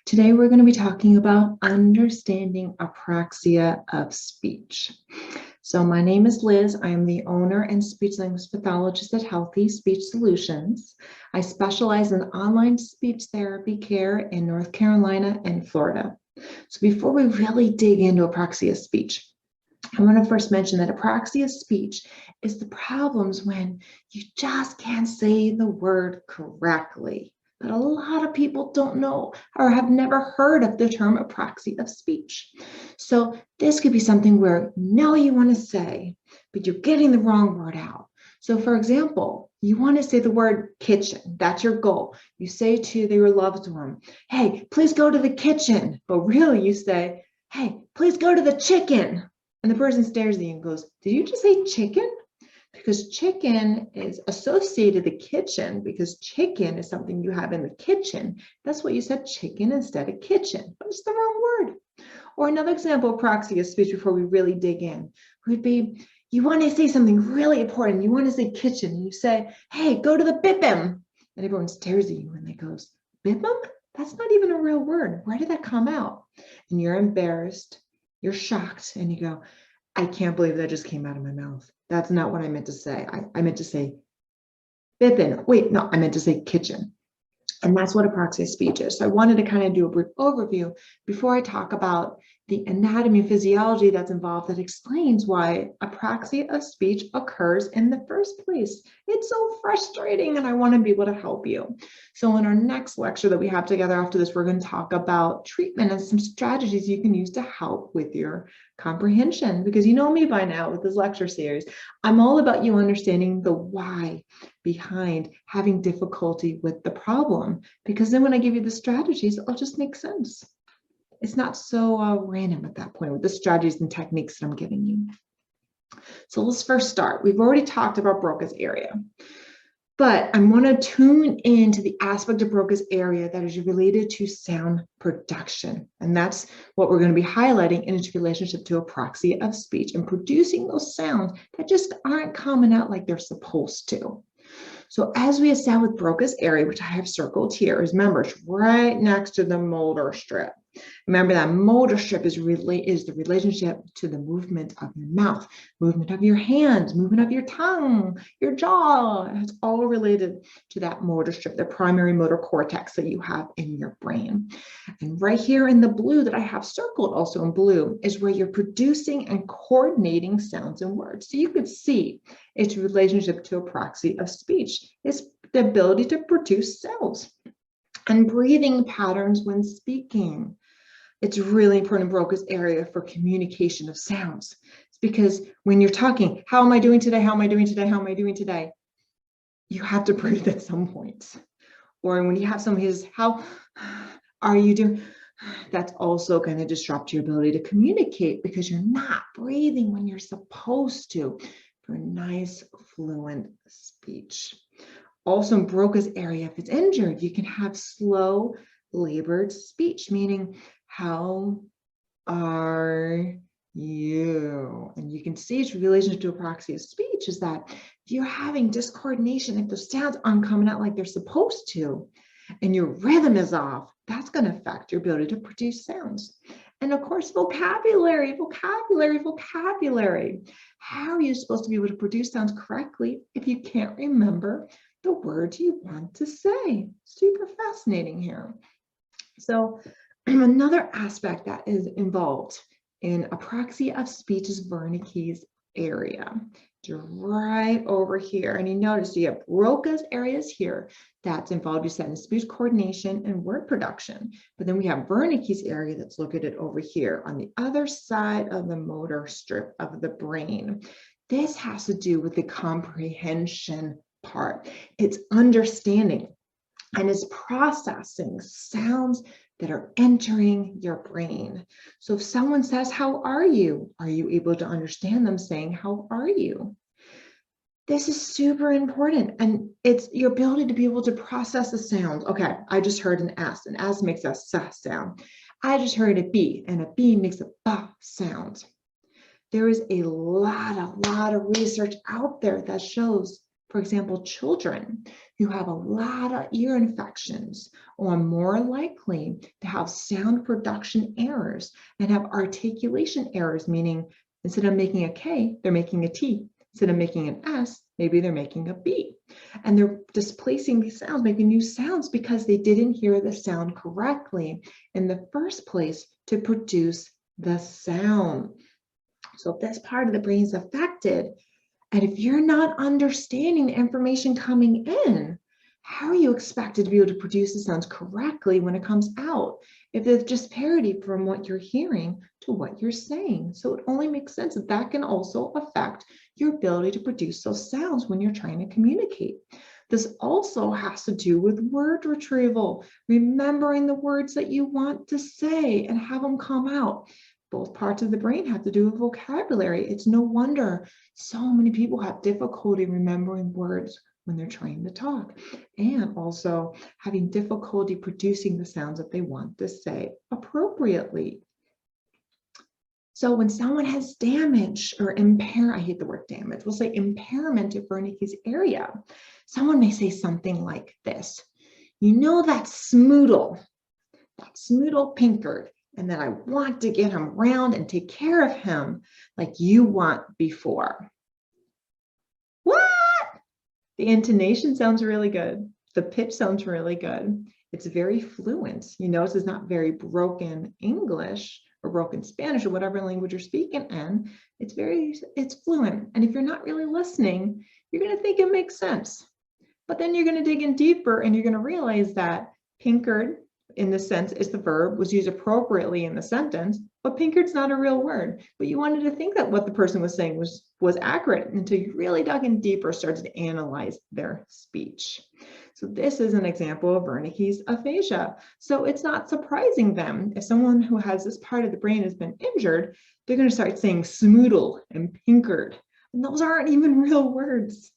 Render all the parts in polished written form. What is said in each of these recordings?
Today we're going to be talking about understanding apraxia of speech. So my name is Liz. I am the owner and speech language pathologist at Healthy Speech Solutions. I specialize in online speech therapy care in North Carolina and Florida. So before we really dig into apraxia of speech, I want to first mention that apraxia of speech is the problems when you just can't say the word correctly. But a lot of people don't know or have never heard of the term apraxia of speech. So this could be something where you know you want to say, but you're getting the wrong word out. So for example, you want to say the word kitchen. That's your goal. You say to your loved one, hey, please go to the kitchen. But really you say, hey, please go to the chicken. And the person stares at you and goes, did you just say chicken? Because chicken is associated with the kitchen because chicken is something you have in the kitchen. That's what you said, chicken instead of kitchen, but it's the wrong word. Or another example of apraxia of speech before we really dig in would be, you want to say something really important. You want to say kitchen. And you say, hey, go to the bip-em. And everyone stares at you and they goes, bip-em? That's not even a real word. Where did that come out? And you're embarrassed. You're shocked and you go, I can't believe that just came out of my mouth. That's not what I meant to say. I meant to say bippin. Wait, no, I meant to say kitchen. And that's what apraxia of speech is. So I wanted to kind of do a brief overview before I talk about the anatomy and physiology that's involved that explains why apraxia of speech occurs in the first place. It's so frustrating and I want to be able to help you. So in our next lecture that we have together after this, we're going to talk about treatment and some strategies you can use to help with your comprehension, because you know me by now with this lecture series. I'm all about you understanding the why behind having difficulty with the problem, because then when I give you the strategies, it'll just make sense. It's not so random at that point with the strategies and techniques that I'm giving you. So let's first start. We've already talked about Broca's area, but I want to tune into the aspect of Broca's area that is related to sound production. And that's what we're going to be highlighting in its relationship to apraxia of speech and producing those sounds that just aren't coming out like they're supposed to. So as we establish Broca's area, which I have circled here, is remember, it's right next to the motor strip. Remember that motor strip is the relationship to the movement of your mouth, movement of your hands, movement of your tongue, your jaw. It's all related to that motor strip, the primary motor cortex that you have in your brain. And right here in the blue that I have circled also in blue is where you're producing and coordinating sounds and words. So you could see its relationship to apraxia of speech is the ability to produce sounds and breathing patterns when speaking. It's really important in Broca's area for communication of sounds. It's because when you're talking, how am I doing today? How am I doing today? How am I doing today? You have to breathe at some point. Or when you have somebody who says, how are you doing? That's also going to disrupt your ability to communicate because you're not breathing when you're supposed to for nice, fluent speech. Also in Broca's area, if it's injured, you can have slow, labored speech, meaning how are you? And you can see its relationship to apraxia of speech is that if you're having discoordination, if those sounds aren't coming out like they're supposed to, and your rhythm is off, that's going to affect your ability to produce sounds. And of course, vocabulary. How are you supposed to be able to produce sounds correctly if you can't remember the words you want to say? Super fascinating here. So another aspect that is involved in apraxia of speech is Wernicke's area. It's right over here. And you notice you have Broca's areas here that's involved, you said, in speech coordination and word production. But then we have Wernicke's area that's located over here on the other side of the motor strip of the brain. This has to do with the comprehension part. It's understanding and it's processing sounds that are entering your brain. So if someone says, how are you? Are you able to understand them saying, how are you? This is super important. And it's your ability to be able to process the sound. Okay, I just heard an S. An S makes a S sound. I just heard a B, and a B makes a B sound. There is a lot of research out there that shows For example, children who have a lot of ear infections are more likely to have sound production errors and have articulation errors, meaning instead of making a K, they're making a T. Instead of making an S, maybe they're making a B. And they're displacing these sounds, making new sounds because they didn't hear the sound correctly in the first place to produce the sound. So if this part of the brain is affected, and if you're not understanding the information coming in, how are you expected to be able to produce the sounds correctly when it comes out? If there's just parity from what you're hearing to what you're saying. So it only makes sense that that can also affect your ability to produce those sounds when you're trying to communicate. This also has to do with word retrieval, remembering the words that you want to say and have them come out. Both parts of the brain have to do with vocabulary. It's no wonder so many people have difficulty remembering words when they're trying to talk, and also having difficulty producing the sounds that they want to say appropriately. So when someone has damage or I hate the word damage, we'll say impairment of Wernicke's area, someone may say something like this: you know that Smoodle Pinkard, and then I want to get him round and take care of him like you want before. What? The intonation sounds really good. The pitch sounds really good. It's very fluent. You notice it's not very broken English or broken Spanish or whatever language you're speaking in. It's fluent. And if you're not really listening, you're going to think it makes sense. But then you're going to dig in deeper and you're going to realize that Pinkard, in the sense is the verb, was used appropriately in the sentence, but Pinkard's not a real word. But you wanted to think that what the person was saying was accurate until you really dug in deeper, started to analyze their speech. So this is an example of Wernicke's aphasia. So it's not surprising then, if someone who has this part of the brain has been injured, they're going to start saying Smoodle and Pinkard. And those aren't even real words.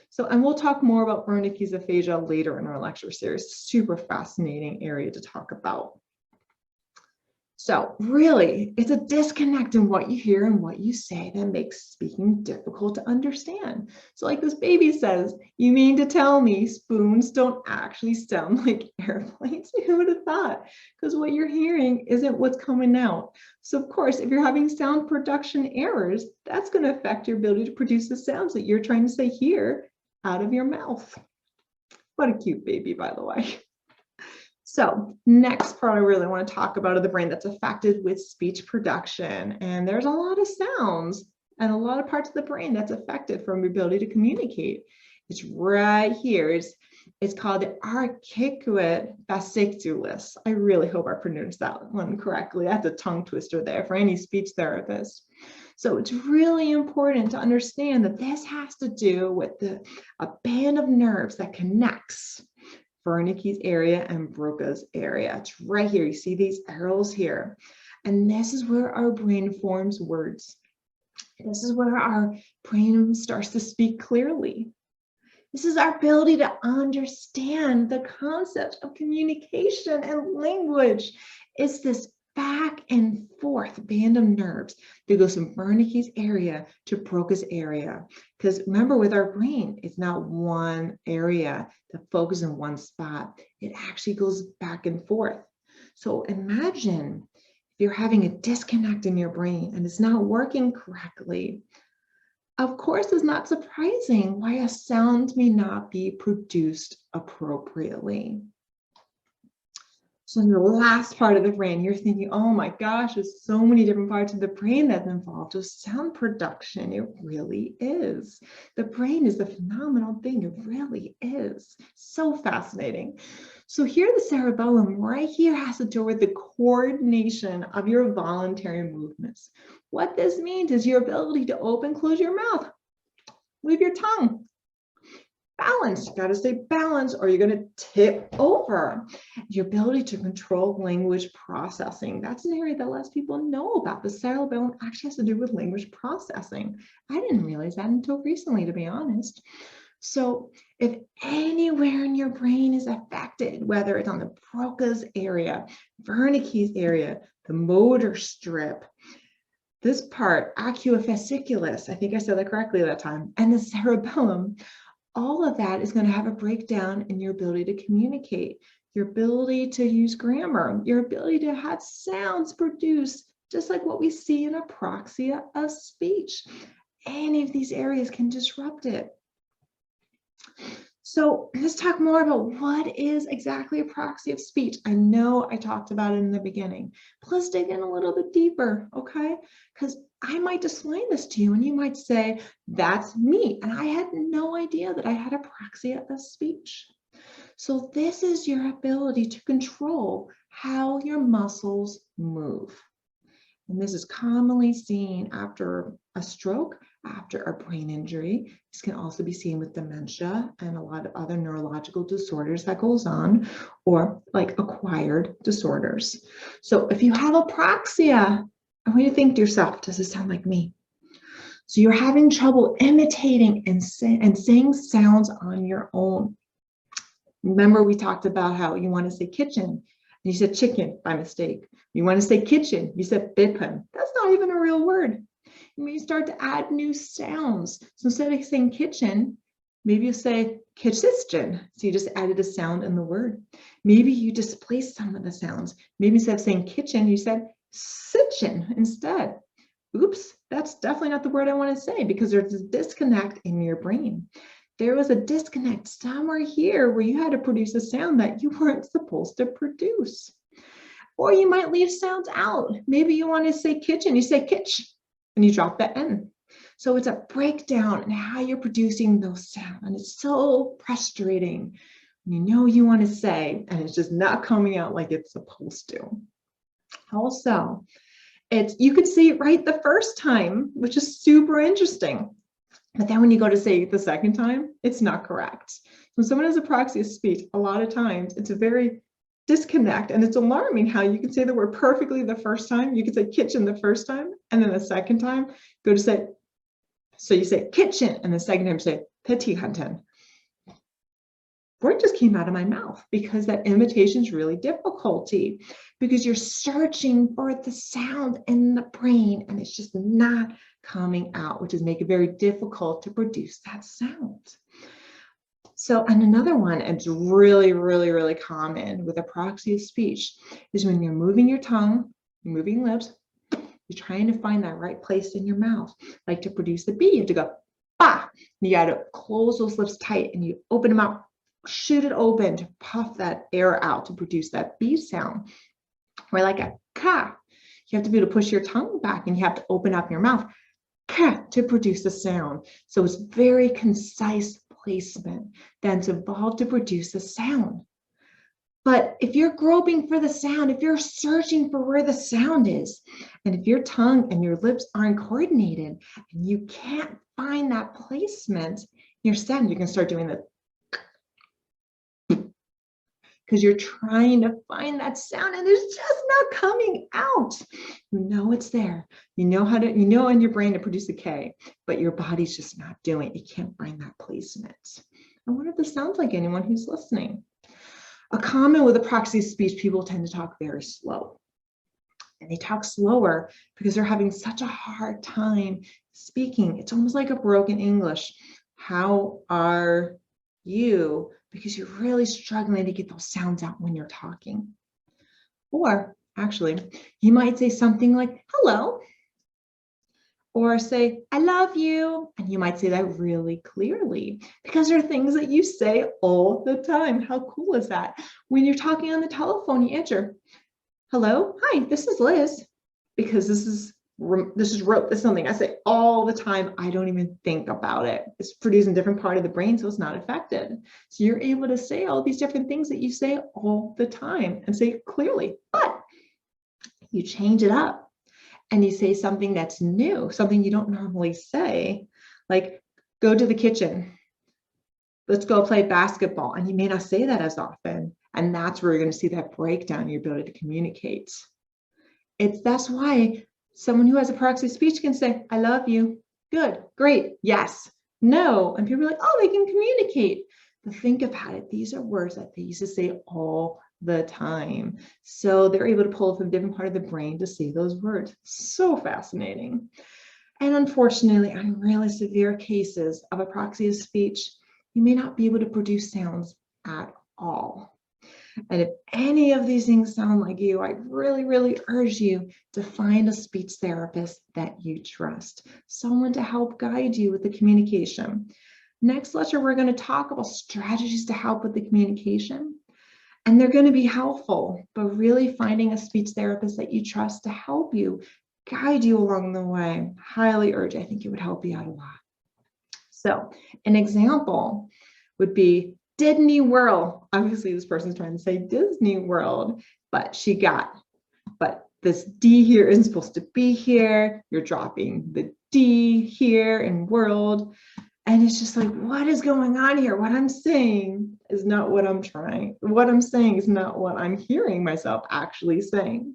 So, and we'll talk more about Wernicke's aphasia later in our lecture series. Super fascinating area to talk about. So really, it's a disconnect in what you hear and what you say that makes speaking difficult to understand. So like this baby says, you mean to tell me spoons don't actually sound like airplanes? Who would have thought? Because what you're hearing isn't what's coming out. So of course, if you're having sound production errors, that's going to affect your ability to produce the sounds that you're trying to say here out of your mouth. What a cute baby, by the way. So next part I really want to talk about is the brain that's affected with speech production. And there's a lot of sounds and a lot of parts of the brain that's affected from your ability to communicate. It's right here. It's called the arcuate fasciculus. I really hope I pronounced that one correctly. That's a tongue twister there for any speech therapist. So it's really important to understand that this has to do with a band of nerves that connects Wernicke's area and Broca's area. It's right here. You see these arrows here. And this is where our brain forms words. This is where our brain starts to speak clearly. This is our ability to understand the concept of communication and language. It's this back and forth band of nerves that goes from Wernicke's area to Broca's area. Because remember, with our brain, it's not one area that focuses in one spot. It actually goes back and forth. So imagine if you're having a disconnect in your brain and it's not working correctly. Of course, it's not surprising why a sound may not be produced appropriately. So in the last part of the brain, you're thinking, oh my gosh, there's so many different parts of the brain that's involved with sound production. It really is. The brain is a phenomenal thing. It really is. So fascinating. So here, the cerebellum right here has to do with the coordination of your voluntary movements. What this means is your ability to open, close your mouth, move your tongue. Balance, you got to stay balanced or you're going to tip over. Your ability to control language processing. That's an area that less people know about. The cerebellum actually has to do with language processing. I didn't realize that until recently, to be honest. So if anywhere in your brain is affected, whether it's on the Broca's area, Wernicke's area, the motor strip, this part, arcuate fasciculus, I think I said that correctly that time, and the cerebellum, all of that is going to have a breakdown in your ability to communicate, your ability to use grammar, your ability to have sounds produced, just like what we see in apraxia of speech. Any of these areas can disrupt it. So let's talk more about what is exactly apraxia of speech. I know I talked about it in the beginning, but let's dig in a little bit deeper, okay? Because I might explain this to you and you might say, that's me. And I had no idea that I had apraxia of speech. So this is your ability to control how your muscles move. And this is commonly seen after a stroke, after a brain injury. This can also be seen with dementia and a lot of other neurological disorders that goes on, or like acquired disorders. So if you have apraxia, I want you to think to yourself, does it sound like me? So you're having trouble imitating and saying sounds on your own. Remember, we talked about how you want to say kitchen, and you said chicken by mistake. You want to say kitchen, you said bippen. That's not even a real word. You may start to add new sounds. So instead of saying kitchen, maybe you say kitchen. So you just added a sound in the word. Maybe you displaced some of the sounds. Maybe instead of saying kitchen, you said sitchin instead. Oops, that's definitely not the word I want to say, because there's a disconnect in your brain. There was a disconnect somewhere here where you had to produce a sound that you weren't supposed to produce. Or you might leave sounds out. Maybe you want to say kitchen, you say kitch, and you drop the N. So it's a breakdown in how you're producing those sounds. And it's so frustrating when you know you want to say, and it's just not coming out like it's supposed to. Also, you could say it right the first time, which is super interesting. But then when you go to say it the second time, it's not correct. When someone has apraxia of speech, a lot of times it's a very disconnect, and it's alarming how you can say the word perfectly the first time. You can say kitchen the first time, and then the second time, go to say, so you say kitchen, and the second time say petit hanten. Word just came out of my mouth because that imitation is really difficulty, because you're searching for the sound in the brain and it's just not coming out, which is make it very difficult to produce that sound. So, and another one, it's really, really, really common with apraxia of speech, is when you're moving your tongue, moving lips, you're trying to find that right place in your mouth. Like to produce the B, you have to go, bah! You got to close those lips tight and you open them out, shoot it open to puff that air out to produce that B sound. Or like a ka, you have to be able to push your tongue back and you have to open up your mouth ka to produce a sound. So it's very concise placement that's involved to produce a sound. But if you're groping for the sound, if you're searching for where the sound is, and if your tongue and your lips aren't coordinated and you can't find that placement, your sound, you can start doing the, because you're trying to find that sound and it's just not coming out. You know it's there. You know how to, you know in your brain to produce a K, but your body's just not doing it. You can't find that placement. I wonder if this sounds like anyone who's listening. A common with apraxia of speech, people tend to talk very slow. And they talk slower because they're having such a hard time speaking. It's almost like a broken English. How are you? Because you're really struggling to get those sounds out when you're talking. Or actually, you might say something like, hello, or say, I love you. And you might say that really clearly because there are things that you say all the time. How cool is that? When you're talking on the telephone, you answer, hello, hi, this is Liz, because this is something I say all the time. I don't even think about it. It's produced in a different part of the brain, so it's not affected. So you're able to say all these different things that you say all the time and say it clearly, but you change it up and you say something that's new, something you don't normally say, like go to the kitchen, let's go play basketball. And you may not say that as often. And that's where you're going to see that breakdown in your ability to communicate. That's why someone who has apraxia of speech can say, I love you. Good, great, yes, no. And people are like, oh, they can communicate. But think about it. These are words that they used to say all the time. So they're able to pull from a different part of the brain to say those words. So fascinating. And unfortunately, on really severe cases of apraxia of speech, you may not be able to produce sounds at all. And if any of these things sound like you, I really, really urge you to find a speech therapist that you trust, someone to help guide you with the communication. Next lecture, we're going to talk about strategies to help with the communication. And they're going to be helpful, but really finding a speech therapist that you trust to help you, guide you along the way, highly urge. I think it would help you out a lot. So an example would be Disney World. Obviously, this person's trying to say Disney World, but this D here isn't supposed to be here. You're dropping the D here in world. And it's just like, what is going on here? What I'm saying is not what I'm trying. What I'm saying is not what I'm hearing myself actually saying.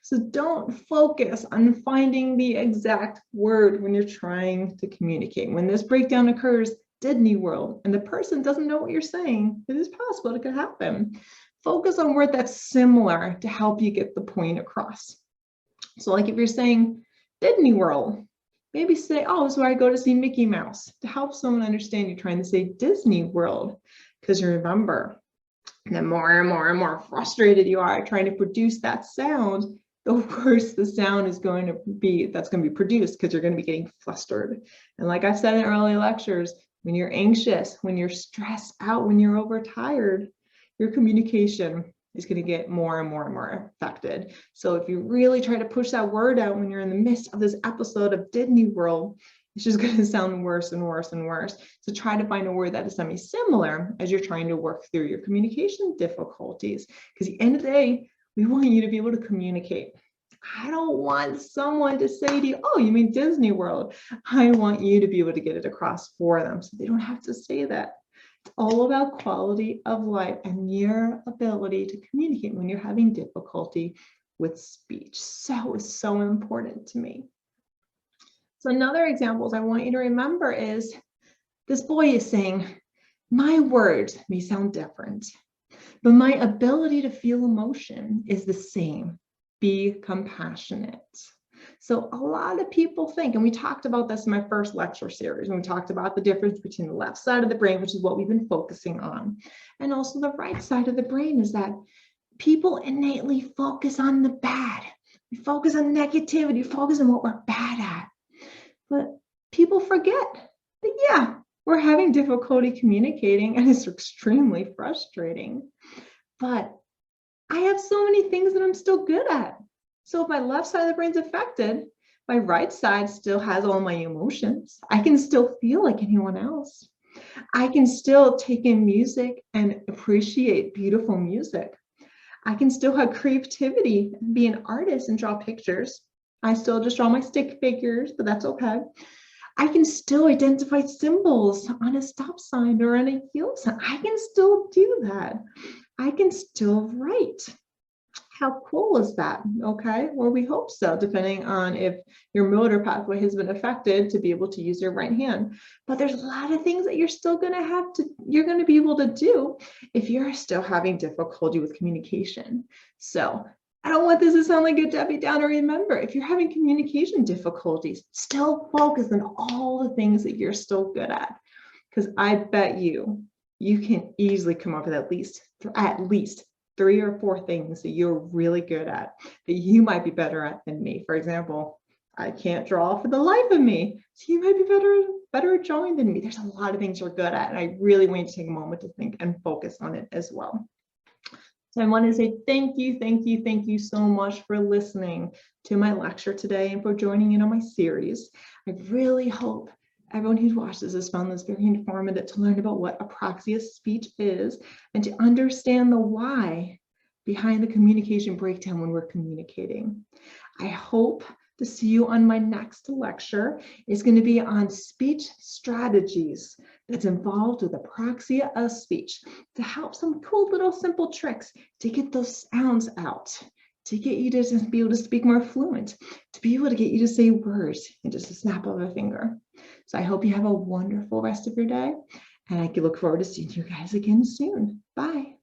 So don't focus on finding the exact word when you're trying to communicate. When this breakdown occurs, Disney World, and the person doesn't know what you're saying, it is possible it could happen. Focus on word that's similar to help you get the point across. So like if you're saying Disney World, maybe say, oh, this is where I go to see Mickey Mouse, to help someone understand you're trying to say Disney World. Because you remember, the more and more and more frustrated you are trying to produce that sound, the worse the sound is going to be that's going to be produced, because you're going to be getting flustered. And like I said in early lectures, when you're anxious, when you're stressed out, when you're overtired, your communication is going to get more and more and more affected. So if you really try to push that word out when you're in the midst of this episode of Disney World, it's just going to sound worse and worse and worse. So try to find a word that is semi-similar as you're trying to work through your communication difficulties. Because at the end of the day, we want you to be able to communicate. I don't want someone to say to you, oh, you mean Disney World. I want you to be able to get it across for them so they don't have to say that. It's all about quality of life and your ability to communicate when you're having difficulty with speech. So important to me. So another example I want you to remember is this boy is saying, my words may sound different, but my ability to feel emotion is the same. Be compassionate. So a lot of people think, and we talked about this in my first lecture series, when we talked about the difference between the left side of the brain, which is what we've been focusing on, and also the right side of the brain, is that people innately focus on the bad. We focus on negativity, focus on what we're bad at. But people forget that, yeah, we're having difficulty communicating and it's extremely frustrating. But I have so many things that I'm still good at. So if my left side of the brain's affected, my right side still has all my emotions. I can still feel like anyone else. I can still take in music and appreciate beautiful music. I can still have creativity and be an artist and draw pictures. I still just draw my stick figures, but that's okay. I can still identify symbols on a stop sign or on a yield sign. I can still do that. I can still write. How cool is that? Okay, well, we hope so, depending on if your motor pathway has been affected to be able to use your right hand. But there's a lot of things that you're still going to be able to do if you're still having difficulty with communication. So I don't want this to sound like a Debbie Downer. Remember, if you're having communication difficulties, still focus on all the things that you're still good at. Because I bet you can easily come up with at least 3 or 4 things that you're really good at, that you might be better at than me. For example, I can't draw for the life of me. So you might be better at drawing than me. There's a lot of things you're good at. And I really want you to take a moment to think and focus on it as well. So I want to say thank you so much for listening to my lecture today and for joining in on my series. I really hope everyone who watches this found this very informative to learn about what apraxia of speech is and to understand the why behind the communication breakdown when we're communicating. I hope to see you on my next lecture. It's going to be on speech strategies that's involved with apraxia of speech, to help some cool little simple tricks to get those sounds out, to get you to just be able to speak more fluent, to be able to get you to say words in just a snap of a finger. So I hope you have a wonderful rest of your day, and I can look forward to seeing you guys again soon. Bye.